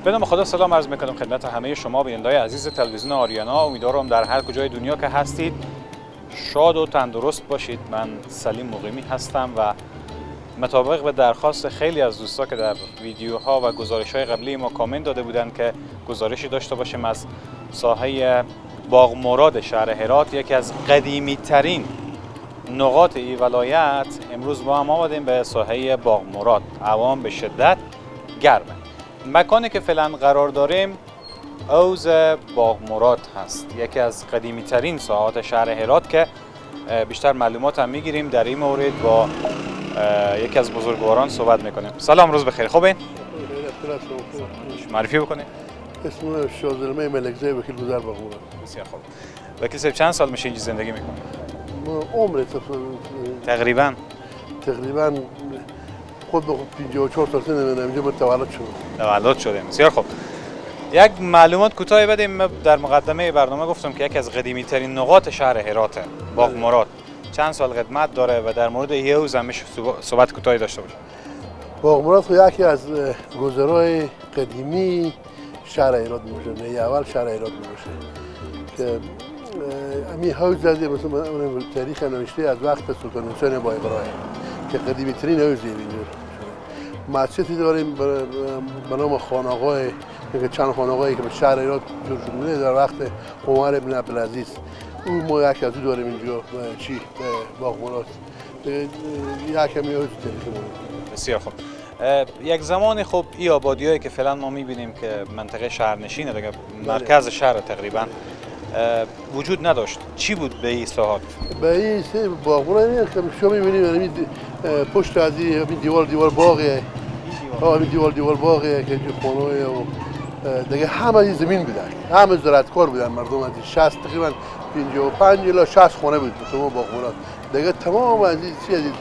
به نام خدا سلام عرض میکنم خدمت همه شما بینندگان عزیز تلویزیون آریانا. امیدوارم در هر کجای دنیا که هستید شاد و تندرست باشید. من سلیم مقیمی هستم و مطابق به درخواست خیلی از دوستا که در ویدیوها و گزارش‌های قبلی ما کامنت داده بودند که گزارشی داشته باشیم از ساحه باغ مراد شهر هرات، یکی از قدیمی ترین نقاط این ولایت، امروز با هم آمدیم به ساحه باغ مراد. هوا به شدت گرمه. مکانی که فعلا قرار داریم حوض باغ مراد هست، یکی از قدیمی ترین ساحات شهر هرات که بیشتر معلومات هم میگیریم در این مورد با یکی از بزرگواران صحبت میکنیم. سلام، روز بخیر. خوبین؟ معرفی بکنید. اسم شازلمه ملکزی وکیل گذار باغ مراد. بسیار خوب. وکیل صاحب چند سال میشه اینجا زندگی میکنید؟ عمر تقریبا خود به 54 سال سن اینجا تولد شده. بسیار خوب. یک معلومات کوتاهی بدیم. در مقدمه برنامه گفتم که یکی از قدیمی ترین نقاط شهر هرات باغ مراد چند سال قدمت داره و در مورد این حوض هم میشه صحبت کوتاهی داشته باشه. باغ مراد یکی از گذرهای قدیمی شهر هرات میشه، نه اول شهر هرات میشه که همین حوض از مثلا تاریخ نوشته از وقت سلطان حسین بایقرا که قدیمی ترین حوض اینجا. مسجدی داریم به نام خانقاه که چند خانقاهی که به شهر هرات جور شده در وقت عمر بن عبدالعزیز. اون ما یک از او داریم اینجا باغ مراد. یک کمی حوض تاریخی مونه. بسیار خوب. یک زمان خوب این آبادیایی که فعلا ما میبینیم که منطقه شهرنشینه دیگه، مرکز شهر تقریبا وجود نداشت. چی بود به این ساحات؟ به این باغ مراد که شما میبینید پشت از این دیوار باغه، دیوار باغه که خانه و دیگه همه این زمین بودن، همه زراعتکار بودن مردم. از 60 تقریبا 55 الی 60 خانه بود تو باغ مراد دیگه. تمام از این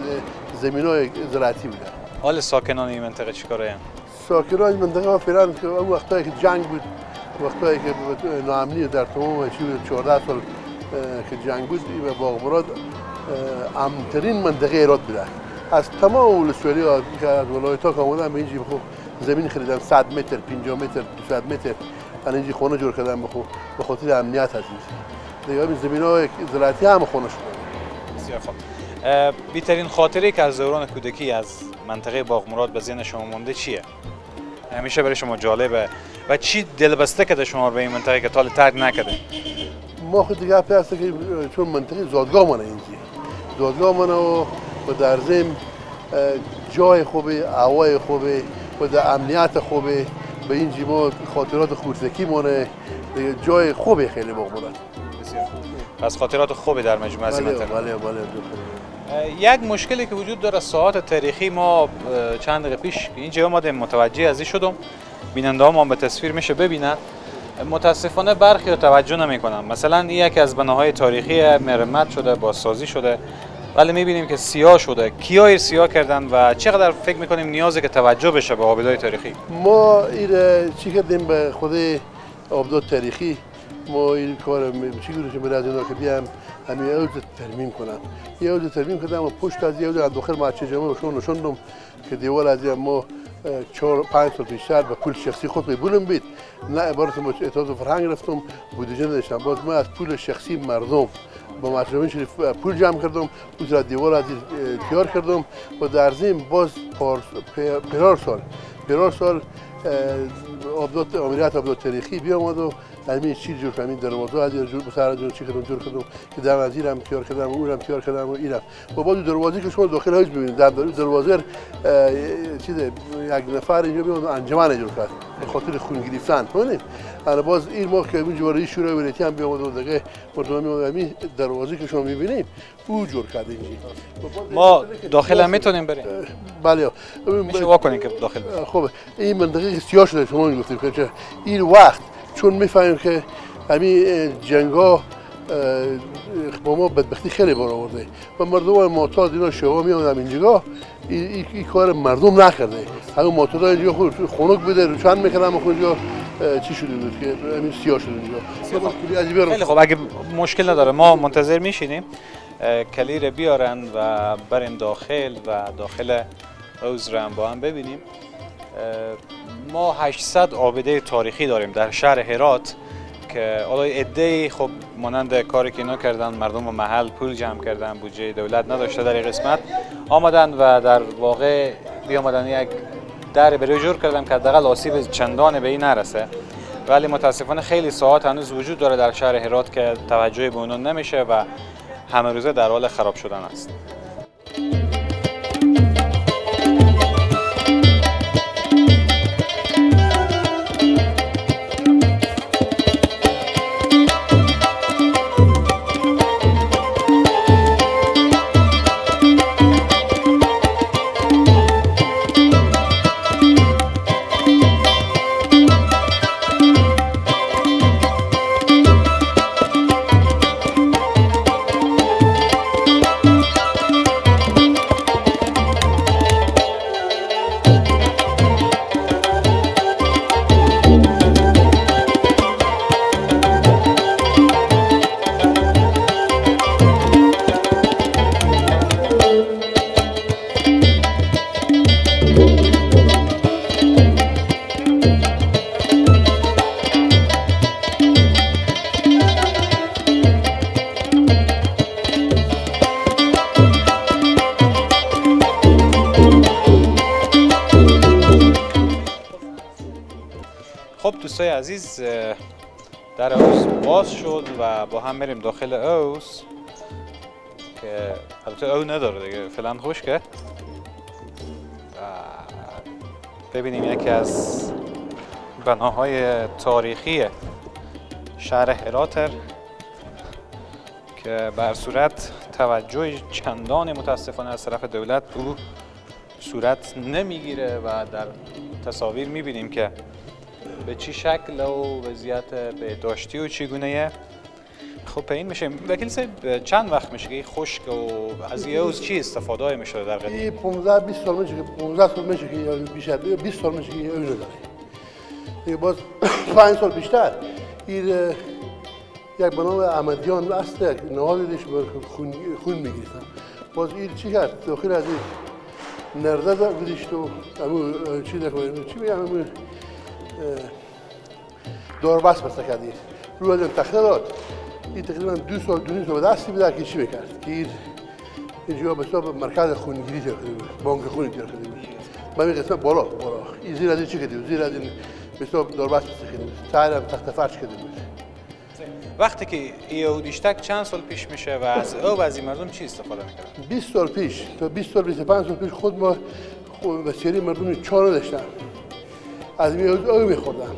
زمینای زراعتی بودن. حال ساکنان این منطقه چیکاره ان؟ ساکنان این منطقه فعلا که اون وقتایی که جنگ بود، وقتایی که ناامنی در تمام 14 سال که جنگ بود، و باغ مراد امن‌ترین منطقه هرات بودن. از تمام ولسوالی‌ها که از ولایت‌ها که آمدن به اینجا زمین خریدن 100 متر، 50 متر، 200 متر، اینجا خونه جور کردن به خاطر امنیت از این. دیگه این زمین‌های زراعتی هم خونه شدن. بسیار خوب. بی‌ترین خاطری که از دوران کودکی از منطقه باغ مراد به ذهن شما مونده چیه؟ همیشه برای شما جالبه و چی دلبسته کرده شما به این منطقه که تا ترک نکرده؟ ما خود دیگه هست که چون منطقه زادگاه منه اینجا. زادگاه منه و در ضمن جای خوبه، هوای خوبه و در امنیت خوبه. به این ما خاطرات خورسکی مونه، جای خوبه خیلی باغ مراد. بسیار از خاطرات خوبی در مجموعه از منطقه. بله. یک مشکلی که وجود داره ساحات تاریخی، ما چند دقیقه پیش اینجا اومدیم متوجه از این شدم، بیننده هم به تصویر میشه ببینن، متاسفانه برخی رو توجه نمیکنن. مثلا این یکی از بناهای تاریخی مرمت شده، بازسازی شده، ولی میبینیم که سیاه شده. کیا سیاه کردن و چقدر فکر میکنیم نیازه که توجه بشه به آبادهای تاریخی؟ ما این چی کردیم به خود آبادات تاریخی، ما این کار چی گروشیم برای از اینا که بیام همین حوض ترمیم کنم. یه حوض ترمیم کردم و پشت از یه حوض از داخل ماچه جمعه شون نشوندم که دیوار از ما 4-5 سال پیشتر به پول شخصی خود قبولم بید. نه عبارت ما اعتراض فرهنگ رفتم بودجه نداشتم، باز من از پول شخصی مردم با مطربین شریف پول جمع کردم، اون را دیوار از تیار کردم و در ضمن باز پیرار سال آبادات امریت آبادات تاریخی بیامد و همین چیز جور کردم. دروازه از جور بسر جور چی کردم جور کردم که در وزیرم تیار کردم و اونم تیار کردم و اینم. و بعد دروازه که شما داخل حوض ببینید، در دروازه چیز یک نفر اینجا بیاد انجمن جور کرد به خاطر خون گرفتن. ببینید انا باز این ما که اون جوری شورای ولایتی هم بیامد و دیگه مردم میاد همین دروازه که شما میبینید او جور کرده اینجا. ما داخل هم میتونیم بریم؟ بله میشه واکنیم که داخل بریم. خب این منطقه سیاه شده شما میگفتید که این وقت چون میفهمیم که همین جنگا با ما بدبختی خیلی بار آورده و مردم معتاد اینا شوا میامدن اینجا، این کار مردم نکرده. همون معتادا اینجا خود خنک بوده روشن میکردن و اینجا چی شده بود که همین سیاه شده اینجا. خیلی خب، اگه مشکل نداره ما منتظر میشینیم کلیر بیارن و بریم داخل و داخل حوض رو هم با هم ببینیم. ما 800 آبده تاریخی داریم در شهر هرات که حالا عده‌ای خب مانند کاری که اینا کردن، مردم و محل پول جمع کردن، بودجه دولت نداشته در این قسمت، آمدن و در واقع بیامدن یک در برای جور کردن که حداقل آسیب چندان به این نرسه. ولی متاسفانه خیلی ساعات هنوز وجود داره در شهر هرات که توجهی به اونها نمیشه و همه روزه در حال خراب شدن است. خب دوستای عزیز، در اوس باز شد و با هم بریم داخل اوس که البته او نداره دیگه، فعلا خشکه. ببینیم یکی از بناهای تاریخی شهر هرات که بر صورت توجه چندان متاسفانه از طرف دولت او صورت نمیگیره و در تصاویر میبینیم که به چی شکل و وضعیت بهداشتی و چگونه. خب این میشه وکیل صاحب چند وقت میشه که خشک و از این اوز چی استفاده میشه در قدیم؟ 15-20 سال میشه که 15 سال میشه که یا بیشتر 20 سال میشه که این نداره. دیگه باز 5 سال بیشتر این یک بنام احمدیان است، یک نهادش خون میگیرن. باز این چی کرد؟ داخل از این نرده گذاشت و همون چی نکنه چی میگم داربست بسته کردی رو از این تخته داد. این تقریبا 2 سال 2 سال به دستی بوده که چی میکرد که اینجا به حساب مرکز خونگیری تر کرده بود، بانک خونی تر کرده بود. من این قسمت بالا این زیر از این چی کرده بود؟ زیر از این به حساب داربست بسته کرده بود، تحت هم تخته فرش کرده بود. وقتی که ایو دیشتک چند سال پیش میشه و از او بعضی مردم چی استفاده میکردن؟ 20 سال پیش تا 20 سال 25 سال پیش خود ما بسیاری مردم چا نداشتن، از میاد او میخوردن.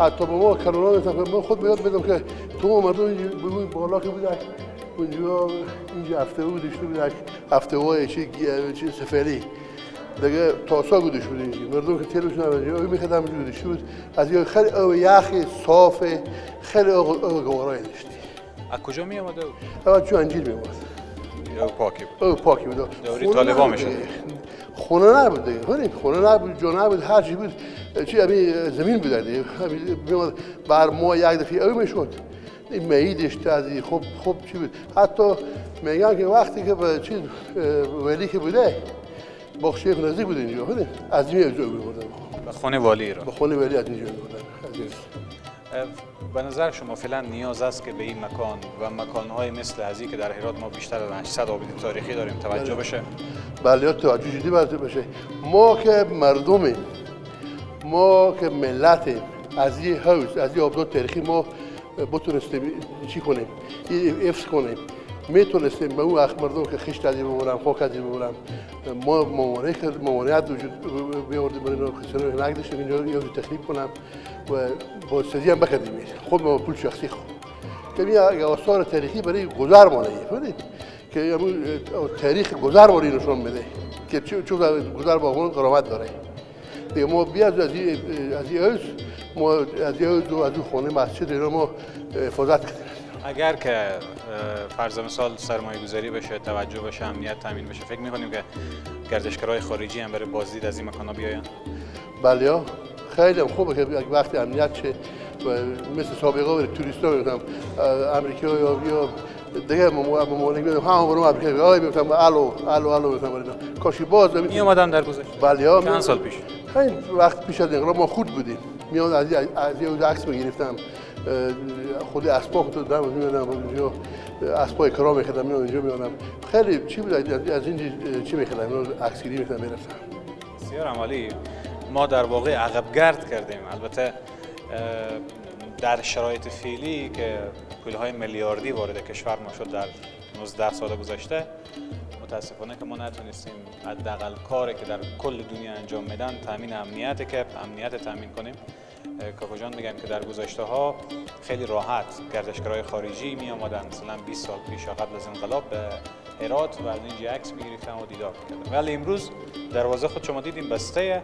حتی با ما کرونا میتونم من خود بیاد بدم که تو مردم بالا که بودن اینجا هفته بود داشته بود، هفته های چی سفری دیگه تاسا گودش بود اینجا مردم که تیلوشون او میخدم گودش بود. از یه خیلی او یخی صافه، خیلی او گوارای داشتی. از کجا می آمده او؟ اول چون انجیل می آمد. او پاکی بود. او پاکی بود. دوری طالبان میشد. خونه نبود دیگه، خونه نبود، جا نبود، هر چی بود چی همین زمین بود دیگه. میومد بر ما یک دفعه او میشد. این معیدش تازی خوب چی بود. حتی میگن که وقتی که به چیز ولی که بوده با شیخ نزدیک بود اینجا، از این اجازه می‌بردن. به خانه والی را. به خانه والی از اینجا می‌بردن. به نظر شما فعلا نیاز است که به این مکان و مکان‌های مثل هذی که در هرات ما بیشتر از 800 آبده تاریخی داریم توجه بشه؟ بله توجه جدی بشه. ما که مردمیم، ما که ملتیم، از این حوض، از این آبدات تاریخی ما بتونستیم چی کنیم؟ حفظ کنیم. میتونستیم به اون مردم که خشت از این ببرم، خاک از این ببرم، ما ممانعت وجود بیاوردیم برای اینا کسانی رو نگذاشتیم اینجا یا تخریب کنم و با سازی هم بکردیم خود ما پول شخصی خود که این آثار تاریخی برای گذر مانه که تاریخ گذر مانه نشون میده که چون گذر با اون قرامت داره. دیگه ما بیاد از این اوز ما از اون خانه مسجد اینا ما حفاظت کردیم. اگر که فرض مثال سرمایه گذاری بشه، توجه بشه، امنیت تامین بشه، فکر می‌کنیم که گردشگرای خارجی هم برای بازدید از این مکان‌ها بیاین؟ بله خیلی هم خوبه که وقتی امنیت شه و مثل سابقه برای توریستا میگم امریکا یا دیگه مامانه میگم ها برام ابریشم آی میگفتم الو میگفتم کاشی باز می اومدن در گذشته بله چند سال پیش همین وقت پیش از انقلاب ما خود بودیم میاد از یه عکس میگرفتم خود اسباب تو دارم میونم اونجا اسبای کار میکردم اونجا میونم خیلی چی بود از این چی میکردم عکس گیری میکردم میرفتم بسیار عمالی ما در واقع عقب گرد کردیم البته در شرایط فعلی که پولهای میلیاردی وارد کشور ما شد در 19 سال گذشته متاسفانه که ما نتونستیم حداقل کاری که در کل دنیا انجام میدن تامین امنیت که امنیت تامین کنیم. کاکا جان میگم که در گذشته ها خیلی راحت گردشگرای خارجی می آمدن مثلا 20 سال پیش قبل از انقلاب به هرات و از اینجا عکس میگرفتن و دیدار میکردن، ولی امروز دروازه خود شما دیدیم بسته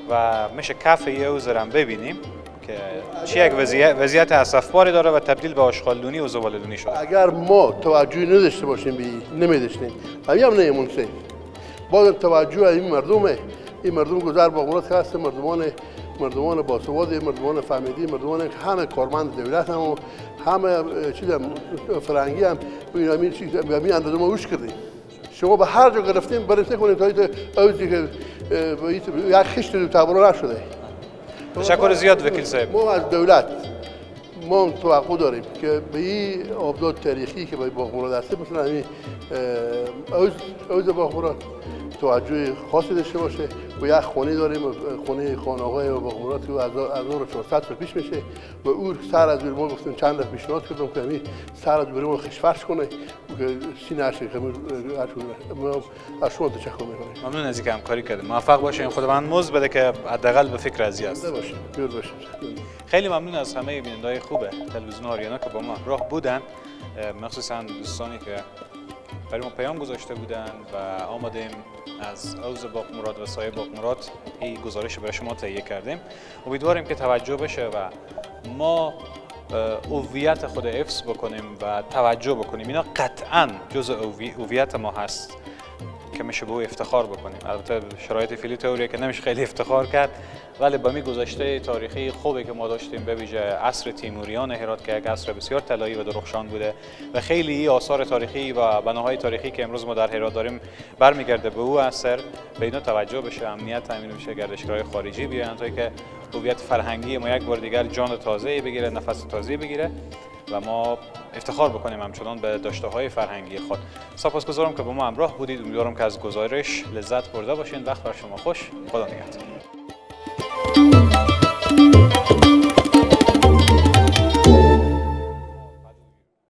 و میشه کف یه اوزرم ببینیم که چی یک وضعیت اسفباری داره و تبدیل به آشغالدونی و زباله‌دونی شده. اگر ما توجهی نداشته باشیم به نمیداشتیم همین هم نمیمونیم باز توجه این مردمه این مردم گذر باغمراد هست مردمان باسواد مردمان فهمیدی مردمان همه کارمند دولت هم و همه چیز فرنگی هم به این اندازه ما روش کردیم. شما به هر جا گرفتیم بررسی کنید تا اوزی که یک خشت دو تبرا نشده. تشکر زیاد وکیل صاحب. ما از دولت ما توقع داریم که به این آبداد تاریخی که به باغمراد هست مثلا همین اوز باغمراد توجه خاصی داشته باشه و یک خانه داریم خانه‌های باغمراد که از 1400 سال پیش میشه و او سر از ما گفتیم چند دفعه پیشنهاد کردم که همین سر از ما خشفرش کنه که سینه نشه که ما از شما تشکر میکنیم. ممنون از اینکه همکاری کردید. موفق باشین. خداوند مزد بده که حداقل به فکر ازی است. خیلی ممنون از همه بیننده‌های خوب تلویزیون آریانا که با ما همراه بودن، مخصوصا دوستانی که برای ما پیام گذاشته بودن و آمدیم از اوز باغمراد و سایه باغمراد این گزارش برای شما تهیه کردیم. امیدواریم که توجه بشه و ما هویت خود حفظ بکنیم و توجه بکنیم. اینا قطعا جزء هویت ما هست که میشه به او افتخار بکنیم. البته شرایط فعلی طوریه که نمیشه خیلی افتخار کرد، ولی با می گذشته تاریخی خوبی که ما داشتیم به ویژه عصر تیموریان هرات که یک عصر بسیار طلایی و درخشان بوده و خیلی آثار تاریخی و بناهای تاریخی که امروز ما در هرات داریم برمیگرده به او عصر. به اینا توجه بشه، امنیت تامین بشه، گردشگرای خارجی بیان تا که هویت فرهنگی ما یک بار دیگر جان تازه بگیره، نفس تازه بگیره و ما افتخار بکنیم همچنان به داشته‌های فرهنگی خود. سپاسگزارم که با ما همراه بودید. امیدوارم که از گزارش لذت برده باشین. وقت بر شما خوش. خدا نگهدار.